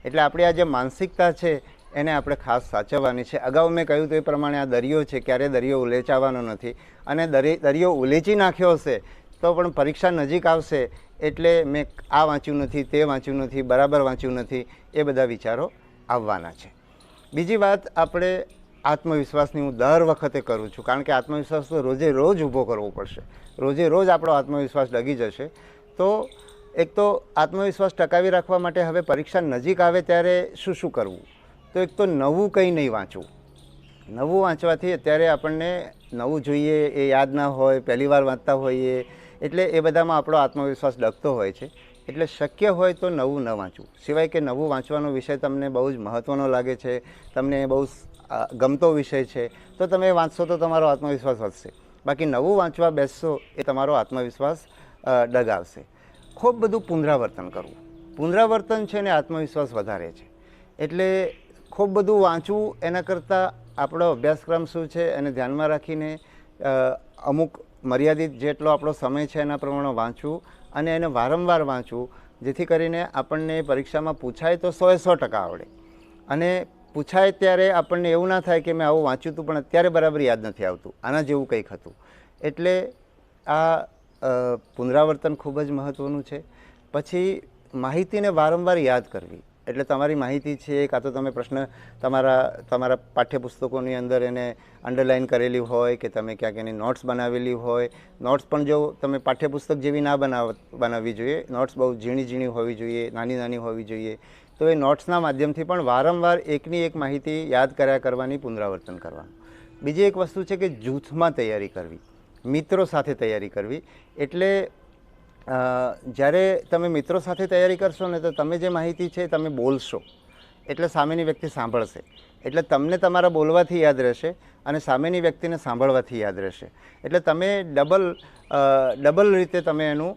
એટલે આપણી આ જે માનસિકતા છે એને આપણે ખાસ સાચવવાની છે. અગાઉ મેં કહ્યું તો એ પ્રમાણે આ દરિયો છે, ક્યારેય દરિયો ઉલેચાવાનો નથી. અને દરિયો ઉલેચી નાખ્યો હશે તો પણ પરીક્ષા નજીક આવશે એટલે મેં આ વાંચ્યું નથી, તે વાંચ્યું નથી, બરાબર વાંચ્યું નથી, એ બધા વિચારો આવવાના છે. બીજી વાત, આપણે આત્મવિશ્વાસની હું દર વખતે કરું છું, કારણ કે આત્મવિશ્વાસ તો રોજે રોજ ઊભો કરવો પડશે. રોજે રોજ આપણો આત્મવિશ્વાસ ડગી જશે. તો એક તો આત્મવિશ્વાસ ટકાવી રાખવા માટે હવે પરીક્ષા નજીક આવે ત્યારે શું શું કરવું? તો એક તો નવું કંઈ નહીં વાંચવું. નવું વાંચવાથી અત્યારે આપણને નવું જોઈએ એ યાદ ના હોય, પહેલી વાર વાંચતા હોઈએ એટલે એ બધામાં આપણો આત્મવિશ્વાસ ડગતો હોય છે. એટલે શક્ય હોય તો નવું ન વાંચવું. સિવાય કે નવું વાંચવાનો વિષય તમને બહુ જ મહત્ત્વનો લાગે છે, તમને બહુ ગમતો વિષય છે, તો તમે વાંચશો તો તમારો આત્મવિશ્વાસ વધશે. બાકી નવું વાંચવા બેસશો એ તમારો આત્મવિશ્વાસ ડગાવશે. ખૂબ બધું પુનરાવર્તન કરવું. પુનરાવર્તન છે ને આત્મવિશ્વાસ વધારે છે. એટલે ખૂબ બધું વાંચવું એના કરતાં આપણો અભ્યાસક્રમ શું છે એને ધ્યાનમાં રાખીને અમુક મર્યાદિત જેટલો આપણો સમય છે એના પ્રમાણે વાંચવું અને એને વારંવાર વાંચવું, જેથી કરીને આપણને પરીક્ષામાં પૂછાય તો 100% આવડે. અને પૂછાય ત્યારે આપણને એવું ના થાય કે મેં આવું વાંચ્યું હતું પણ અત્યારે બરાબર યાદ નથી આવતું, આના જેવું કંઈક હતું. એટલે આ પુનરાવર્તન ખૂબ જ મહત્ત્વનું છે. પછી માહિતીને વારંવાર યાદ કરવી. એટલે તમારી માહિતી છે કાં તો તમે પ્રશ્ન તમારા પાઠ્યપુસ્તકોની અંદર એને અંડરલાઇન કરેલી હોય કે તમે ક્યાંક એની નોટ્સ બનાવેલી હોય. નોટ્સ પણ જો તમે પાઠ્યપુસ્તક જેવી ના બનાવવી જોઈએ. નોટ્સ બહુ ઝીણી ઝીણી હોવી જોઈએ, નાની નાની હોવી જોઈએ. તો એ નોટ્સના માધ્યમથી પણ વારંવાર એકની એક માહિતી યાદ કર્યા કરવાની, પુનરાવર્તન કરવાનું. બીજી એક વસ્તુ છે કે જૂથમાં તૈયારી કરવી, મિત્રો સાથે તૈયારી કરવી. એટલે જ્યારે તમે મિત્રો સાથે તૈયારી કરશો ને તો તમે જે માહિતી છે તમે બોલશો એટલે સામેની વ્યક્તિ સાંભળશે. એટલે તમને તમારા બોલવાથી યાદ રહેશે અને સામેની વ્યક્તિને સાંભળવાથી યાદ રહેશે. એટલે તમે ડબલ રીતે તમે એનું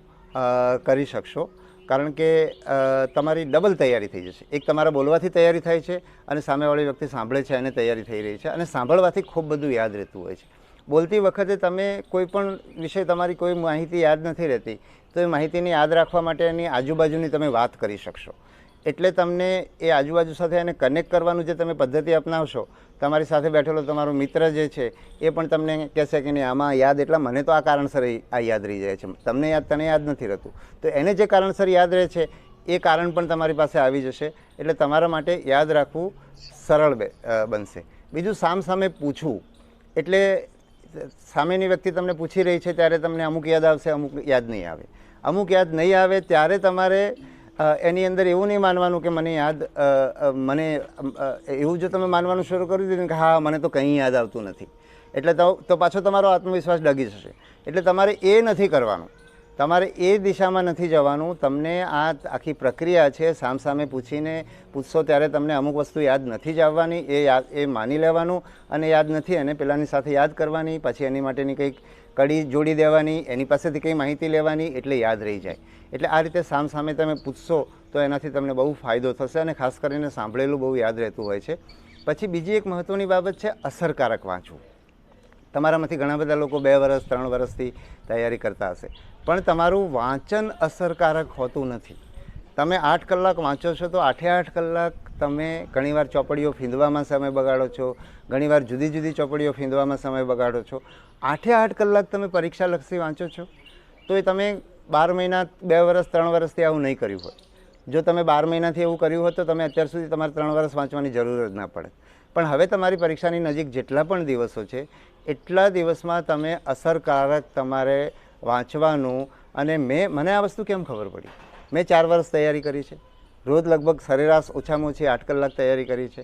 કરી શકશો, કારણ કે તમારી ડબલ તૈયારી થઈ જશે. એક તમારા બોલવાથી તૈયારી થાય છે અને સામેવાળી વ્યક્તિ સાંભળે છે એને તૈયારી થઈ રહી છે. અને સાંભળવાથી ખૂબ બધું યાદ રહેતું હોય છે. બોલતી વખતે તમે કોઈ પણ વિષય, તમારી કોઈ માહિતી યાદ નથી રહેતી તો એ માહિતીને યાદ રાખવા માટે એની આજુબાજુની તમે વાત કરી શકશો. એટલે તમને એ આજુબાજુ સાથે એને કનેક્ટ કરવાનું જે તમે પદ્ધતિ અપનાવશો, તમારી સાથે બેઠેલો તમારો મિત્ર જે છે એ પણ તમને કહેશે કે નહીં આમાં યાદ એટલા મને તો આ કારણસર આ યાદ રહી જાય છે, તને યાદ નથી રહેતું. તો એને જે કારણસર યાદ રહે છે એ કારણ પણ તમારી પાસે આવી જશે. એટલે તમારા માટે યાદ રાખવું સરળ બનશે. બીજું, સામસામે પૂછવું. એટલે સામેની વ્યક્તિ તમને પૂછી રહી છે ત્યારે તમને અમુક યાદ આવશે, અમુક યાદ નહીં આવે. અમુક યાદ નહીં આવે ત્યારે તમારે એની અંદર એવું નહીં માનવાનું કે મને એવું જો તમે માનવાનું શરૂ કરી દીધું કે હા મને તો કંઈ યાદ આવતું નથી, એટલે તો પાછો તમારો આત્મવિશ્વાસ ડગી જશે. એટલે તમારે એ નથી કરવાનું, તમારે એ દિશામાં નથી જવાનું. તમને આ આખી પ્રક્રિયા છે સામસામે પૂછશો ત્યારે તમને અમુક વસ્તુ યાદ નથી જ આવવાની, એ માની લેવાનું અને યાદ નથી અને પેલાની સાથે યાદ કરવાની, પછી એની માટેની કંઈક કડી જોડી દેવાની, એની પાસેથી કંઈ માહિતી લેવાની એટલે યાદ રહી જાય. એટલે આ રીતે સામસામે તમે પૂછશો તો એનાથી તમને બહુ ફાયદો થશે અને ખાસ કરીને સાંભળેલું બહુ યાદ રહેતું હોય છે. પછી બીજી એક મહત્ત્વની બાબત છે અસરકારક વાંચવું. તમારામાંથી ઘણા બધા લોકો 2 વર્ષ 3 વર્ષથી તૈયારી કરતા હશે, પણ તમારું વાંચન અસરકારક હોતું નથી. તમે 8 કલાક વાંચો છો તો 8 કલાક તમે ઘણીવાર ચોપડીઓ ફીંદવામાં સમય બગાડો છો, ઘણીવાર જુદી જુદી ચોપડીઓ ફીંદવામાં સમય બગાડો છો. 8 કલાક તમે પરીક્ષાલક્ષી વાંચો છો તો એ તમે 12 મહિના 2 વર્ષ 3 વર્ષથી આવું નહીં કર્યું હોય. જો તમે 12 મહિનાથી એવું કર્યું હોત તો તમે અત્યાર સુધી તમારે 3 વર્ષ વાંચવાની જરૂર જ ના પડે. પણ હવે તમારી પરીક્ષાની નજીક જેટલા પણ દિવસો છે એટલા દિવસમાં તમે અસરકારક તમારે વાંચવાનું. અને મને આ વસ્તુ કેમ ખબર પડી? મેં 4 વર્ષ તૈયારી કરી છે, રોજ લગભગ સરેરાશ ઓછામાં ઓછી 8 કલાક તૈયારી કરી છે.